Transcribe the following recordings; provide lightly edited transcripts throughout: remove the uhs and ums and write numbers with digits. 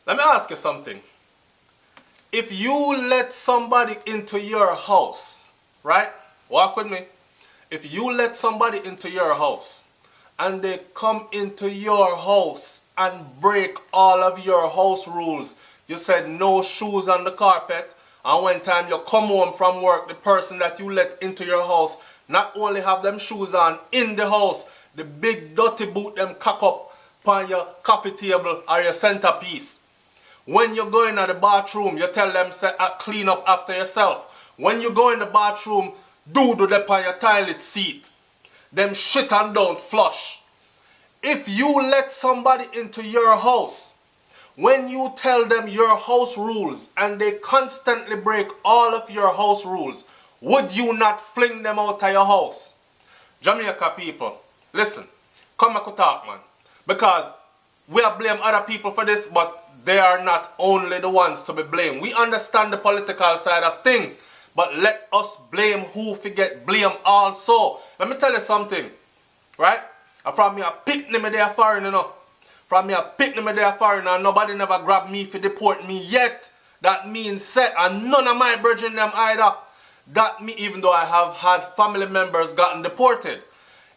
Let me ask you something. If you let somebody into your house, right? Walk with me. If you let somebody into your house and they come into your house and break all of your house rules, you said no shoes on the carpet, and when time you come home from work, the person that you let into your house not only have them shoes on in the house, the big dirty boot them cock up on your coffee table or your centerpiece. When you go in the bathroom, you tell them say, clean up after yourself. When you go in the bathroom, do the on your toilet seat. Them shit and don't flush. If you let somebody into your house, when you tell them your house rules and they constantly break all of your house rules, would you not fling them out of your house? Jamaica people, listen, come back to talk, man. Because we are blame other people for this, but they are not only the ones to be blamed. We understand the political side of things, but let us blame who forget blame also. Let me tell you something, right? From me a picnic me there foreign, you know. From me a picnic me there foreign and nobody never grabbed me for deport me yet. That means set, and none of my brethren them either. That me, even though I have had family members gotten deported.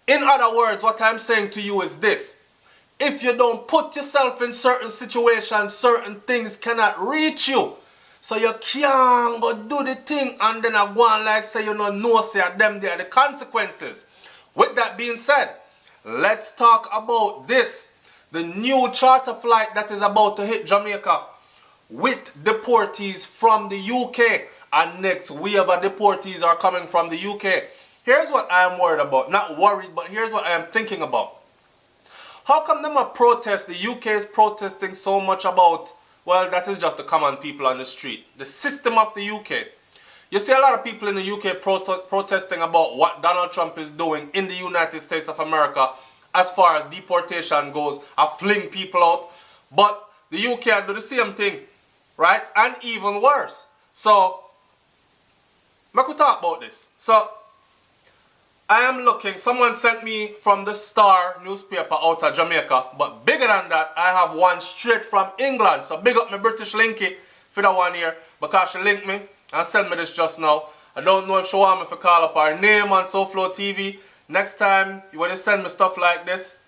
In other words, what I'm saying to you is this. If you don't put yourself in certain situations, certain things cannot reach you. So you can't go do the thing and then I go on like say you know say them there are the consequences. With that being said, let's talk about this. The new charter flight that is about to hit Jamaica with deportees from the UK. And next wave of deportees are coming from the UK. Here's what I am worried about. Not worried, but here's what I am thinking about. How come them a protest? The UK is protesting so much about, well, that is just the common people on the street. The system of the UK. You see a lot of people in the UK protesting about what Donald Trump is doing in the United States of America as far as deportation goes. I fling people out. But the UK do the same thing, right? And even worse. So, I could talk about this. So, I am looking, someone sent me from the Star newspaper out of Jamaica, but bigger than that, I have one straight from England. So big up my British linky for that one here, because she linked me and sent me this just now. I don't know if she want me to call up her name on Souflotv. Next time you want to send me stuff like this,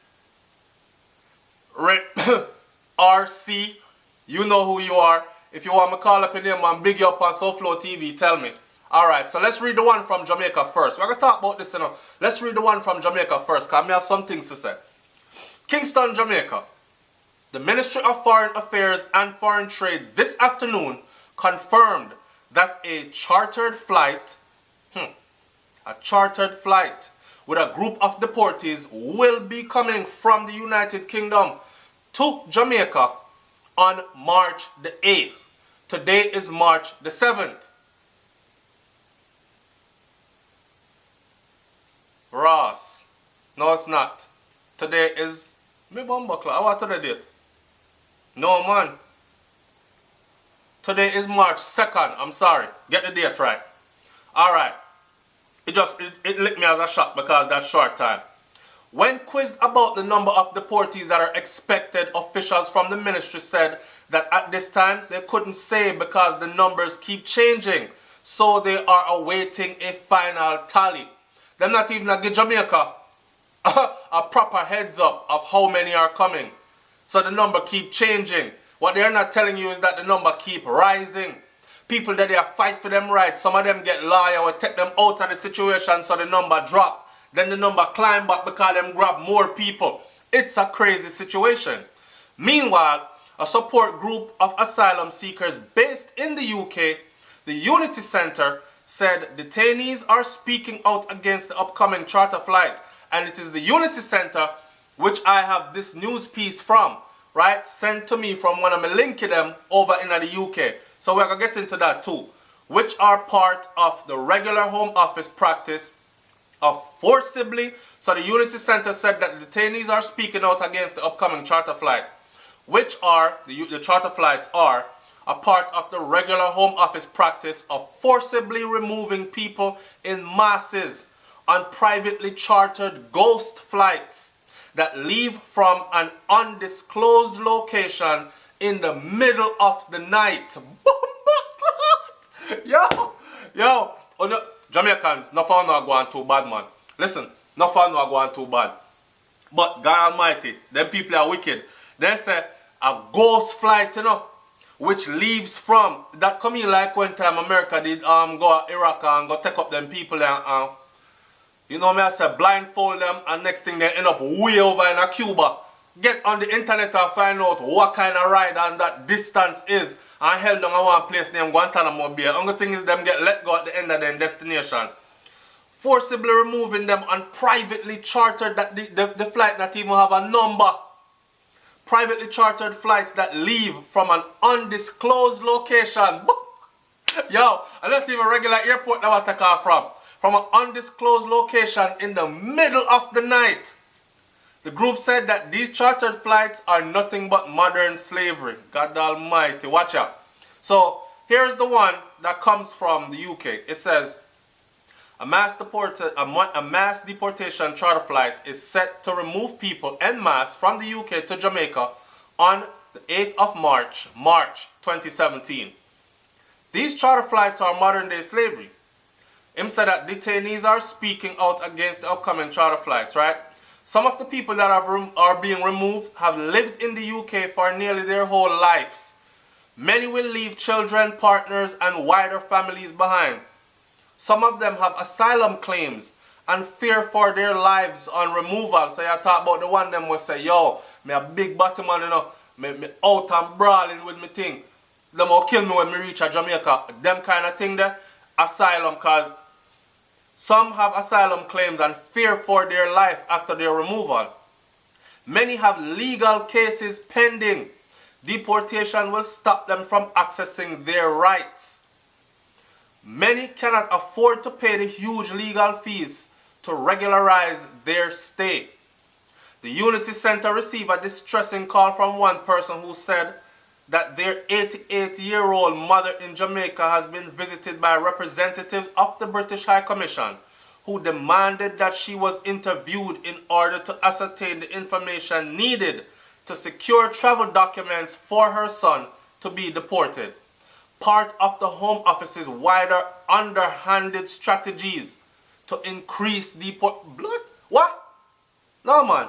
RC, you know who you are. If you want me to call up your name and big you up on Souflotv, tell me. Alright, so let's read the one from Jamaica first. We're going to talk about this, you know. Let's read the one from Jamaica first, because I have some things to say. Kingston, Jamaica. The Ministry of Foreign Affairs and Foreign Trade this afternoon confirmed that a chartered flight with a group of deportees will be coming from the United Kingdom to Jamaica on March the 8th. Today is March the 7th. Ross. No, it's not. Today is... Me bumbuckler. I want today date. No, man. Today is March 2nd. I'm sorry. Get the date right. Alright. It lit me as a shock because that's short time. When quizzed about the number of deportees that are expected, officials from the ministry said that at this time they couldn't say because the numbers keep changing. So they are awaiting a final tally. They're not even going to give Jamaica a proper heads up of how many are coming. So the number keep changing. What they're not telling you is that the number keep rising. People that they fight for them rights, some of them get lawyer or take them out of the situation so the number drop. Then the number climb back because them grab more people. It's a crazy situation. Meanwhile, a support group of asylum seekers based in the UK, the Unity Centre, said detainees are speaking out against the upcoming charter flight. And it is the Unity Centre which I have this news piece from, right? Sent to me from one of my linky them over in the UK. So we're going to get into that too. Which are part of the regular Home Office practice of forcibly. So the Unity Centre said that the detainees are speaking out against the upcoming charter flight. Which are, the charter flights are a part of the regular Home Office practice of forcibly removing people in masses on privately chartered ghost flights that leave from an undisclosed location in the middle of the night. Yo, oh no, Jamaicans, no fun no going too bad, man. Listen, no fun no going too bad. But God Almighty, them people are wicked. They say a ghost flight, which leaves from that come in like one time America did go to Iraq and go take up them people and you know me I say blindfold them and next thing they end up way over in a Cuba. Get on the internet and find out what kind of ride and that distance is and held down at one place named Guantanamo Bay. The only thing is them get let go at the end of their destination. Forcibly removing them on privately chartered that the flight not even have a number. Privately chartered flights that leave from an undisclosed location. Yo, and not even regular airport that I take off from. From an undisclosed location in the middle of the night. The group said that these chartered flights are nothing but modern slavery. God Almighty, watch out. So, here's the one that comes from the UK. It says, a mass deportation charter flight is set to remove people en masse from the UK to Jamaica on the 8th of March 2017. These charter flights are modern day slavery. Him said that detainees are speaking out against the upcoming charter flights, right? Some of the people that are being removed have lived in the UK for nearly their whole lives. Many will leave children, partners, and wider families behind. Some of them have asylum claims and fear for their lives on removal. So you talk about the one them will say, yo, me a big body man, me out and brawling with me thing. Them will kill me when me reach a Jamaica. Them kind of thing there, asylum, cause some have asylum claims and fear for their life after their removal. Many have legal cases pending. Deportation will stop them from accessing their rights. Many cannot afford to pay the huge legal fees to regularize their stay. The Unity Center received a distressing call from one person who said that their 88-year-old mother in Jamaica has been visited by representatives of the British High Commission who demanded that she was interviewed in order to ascertain the information needed to secure travel documents for her son to be deported. Part of the Home Office's wider underhanded strategies to increase blood. What? No, man.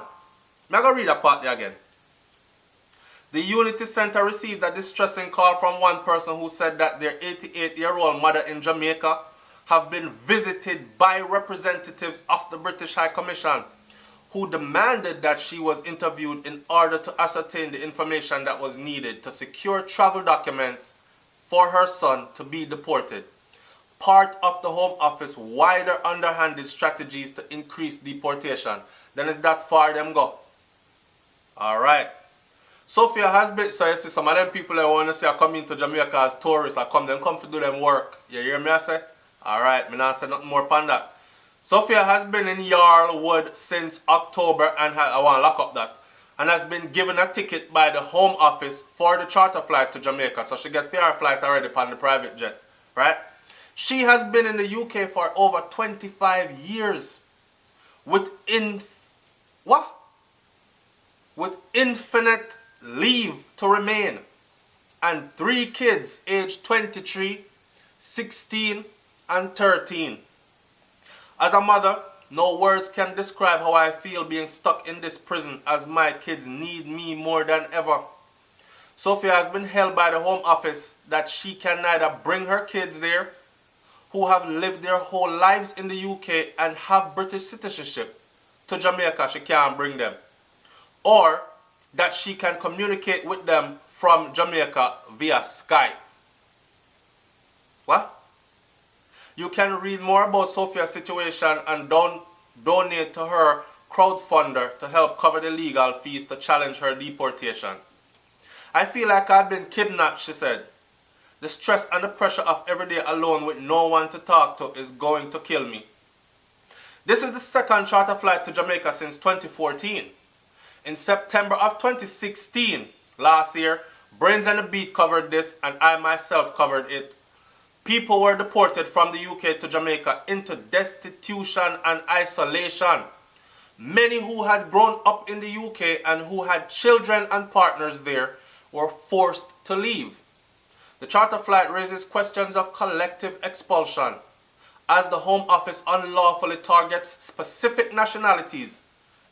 I'm going to read that part there again. The Unity Center received a distressing call from one person who said that their 88-year-old mother in Jamaica have been visited by representatives of the British High Commission who demanded that she was interviewed in order to ascertain the information that was needed to secure travel documents for her son to be deported. Part of the Home Office wider underhanded strategies to increase deportation. Then it's that far them go. Alright. Sophia has been, so you see some of them people that want to say I come into Jamaica as tourists, I come to do them work. You hear me I say? Alright, me not say nothing more upon that. Sophia has been in Yarlwood since October and I want to lock up that. And has been given a ticket by the Home Office for the charter flight to Jamaica. So she gets her flight already upon the private jet. Right? She has been in the UK for over 25 years. With infinite leave to remain. And 3 kids aged 23, 16 and 13. As a mother, no words can describe how I feel being stuck in this prison as my kids need me more than ever. Sophia has been held by the Home Office that she can neither bring her kids there, who have lived their whole lives in the UK and have British citizenship, to Jamaica, she can't bring them, or that she can communicate with them from Jamaica via Skype. What? You can read more about Sophia's situation and donate to her crowdfunder to help cover the legal fees to challenge her deportation. I feel like I've been kidnapped, she said. The stress and the pressure of every day alone with no one to talk to is going to kill me. This is the second charter flight to Jamaica since 2014. In September of 2016, last year, Brains and the Beat covered this and I myself covered it. People were deported from the UK to Jamaica into destitution and isolation. Many who had grown up in the UK and who had children and partners there were forced to leave. The charter flight raises questions of collective expulsion, as the Home Office unlawfully targets specific nationalities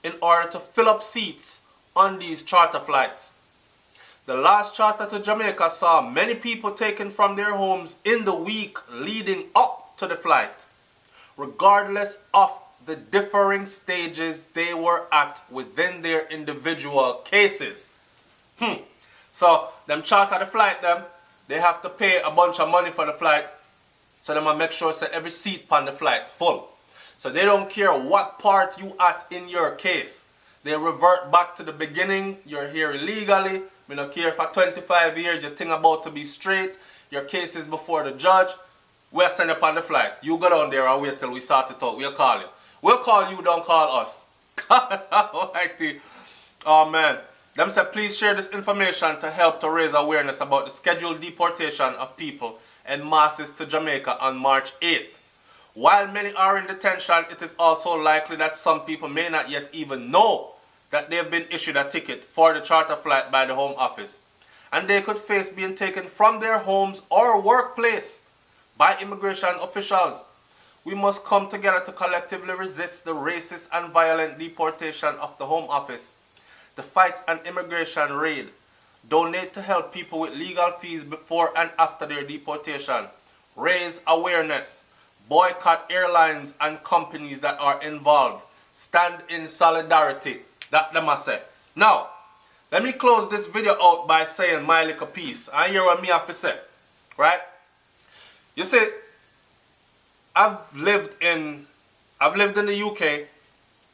in order to fill up seats on these charter flights. The last charter to Jamaica saw many people taken from their homes in the week leading up to the flight, regardless of the differing stages they were at within their individual cases. So, them charter the flight, they have to pay a bunch of money for the flight, so they must make sure that every seat on the flight full. So they don't care what part you at in your case. They revert back to the beginning. You're here illegally. We don't care for 25 years. You think about to be straight. Your case is before the judge. We'll send you on the flight. You go down there and wait till we sort it out. We'll call you. We'll call you, don't call us. Almighty. Oh man. Them said, please share this information to help to raise awareness about the scheduled deportation of people en masses to Jamaica on March 8th. While many are in detention, it is also likely that some people may not yet even know that they have been issued a ticket for the charter flight by the Home Office, and they could face being taken from their homes or workplace by immigration officials. We must come together to collectively resist the racist and violent deportation of the Home Office, to fight an immigration raid, donate to help people with legal fees before and after their deportation, raise awareness, boycott airlines and companies that are involved, stand in solidarity. That them I say. Now, let me close this video out by saying my little piece. And hear what me have to say. Right? You see, I've lived in the UK,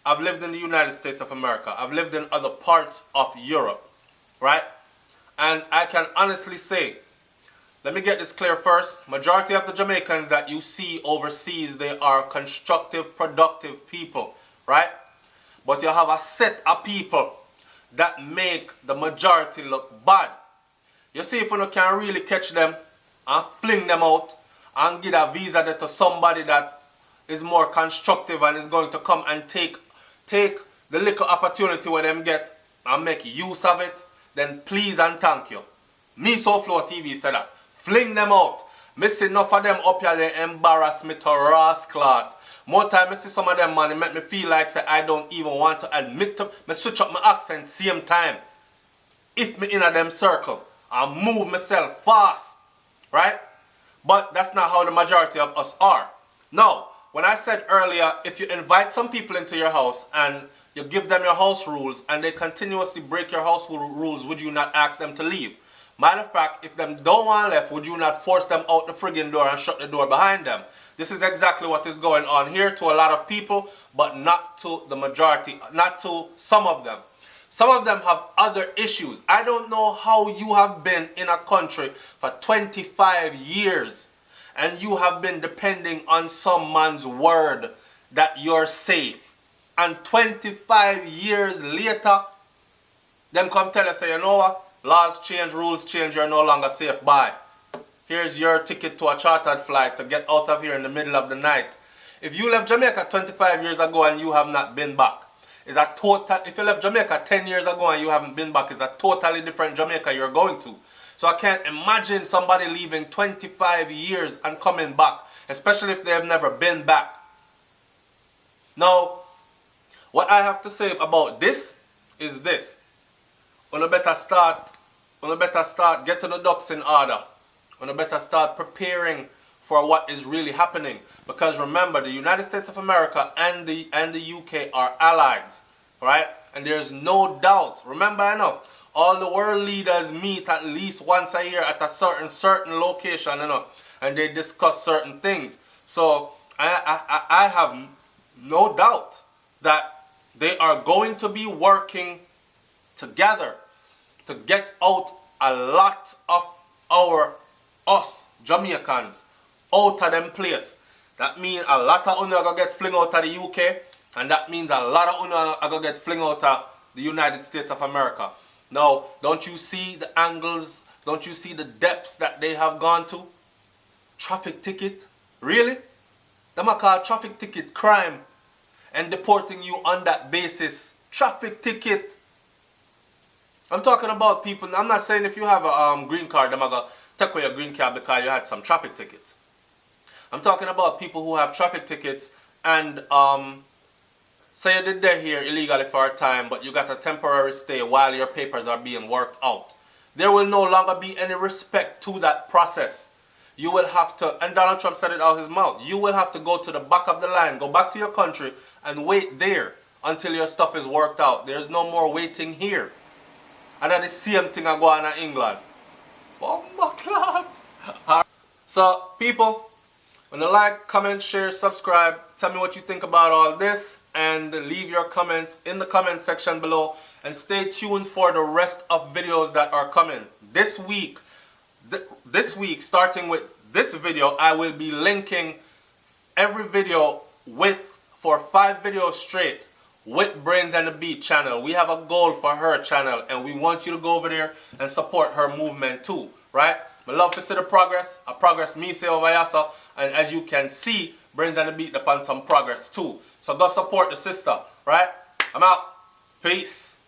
I've lived in the United States of America, I've lived in other parts of Europe. Right? And I can honestly say, let me get this clear first. Majority of the Jamaicans that you see overseas, they are constructive, productive people. Right? But you have a set of people that make the majority look bad. You see, if you can really catch them and fling them out and give a visa to somebody that is more constructive and is going to come and take the little opportunity where them get and make use of it, then please and thank you. Me, Souflotv, said that. Fling them out. Me see enough of them up here, they embarrass me to rascal. More time I see some of them, man, it make me feel like say, I don't even want to admit to me switch up my accent same time. If me in a them circle and move myself fast. Right? But that's not how the majority of us are. Now, when I said earlier, if you invite some people into your house and you give them your house rules and they continuously break your house rules, would you not ask them to leave? Matter of fact, if them don't want left, would you not force them out the friggin' door and shut the door behind them? This is exactly what is going on here to a lot of people, but not to the majority, not to some of them. Some of them have other issues. I don't know how you have been in a country for 25 years and you have been depending on some man's word that you're safe. And 25 years later, them come tell us, say, you know what? Laws change, rules change, you're no longer safe. Bye. Here's your ticket to a chartered flight to get out of here in the middle of the night. If you left Jamaica 25 years ago and you have not been back, is a total, if you left Jamaica 10 years ago and you haven't been back, it's a totally different Jamaica you're going to. So I can't imagine somebody leaving 25 years and coming back, especially if they have never been back. Now, what I have to say about this is this. You better start getting the ducks in order. You better start preparing for what is really happening. Because remember, the United States of America and the UK are allies, right? And there's no doubt. Remember, I know all the world leaders meet at least once a year at a certain location, you know, and they discuss certain things. So I have no doubt that they are going to be working together to get out a lot of us Jamaicans out of them place. That means a lot of us are going to get fling out of the UK, and that means a lot of us are going to get fling out of the United States of America. Now, don't you see the angles? Don't you see the depths that they have gone to? Traffic ticket? Really? Them are called traffic ticket crime, and deporting you on that basis. Traffic ticket. I'm talking about people. I'm not saying if you have a green card, they're going to take away your green card because you had some traffic tickets. I'm talking about people who have traffic tickets and say you did there here illegally for a time, but you got a temporary stay while your papers are being worked out. There will no longer be any respect to that process. You will have to, and Donald Trump said it out his mouth, you will have to go to the back of the line, go back to your country and wait there until your stuff is worked out. There's no more waiting here. And that's the same thing I go on in England. Oh my God. So people, when you like, comment, share, subscribe, tell me what you think about all this and leave your comments in the comment section below and stay tuned for the rest of videos that are coming. This week, starting with this video, I will be linking every video for 5 videos straight with Brains and the Beat channel. We have a goal for her channel and we want you to go over there and support her movement too, right? I love to see the progress. A progress me say over yasa. And as you can see, Brains and the Beat upon some progress too. So go support the sister, right? I'm out. Peace.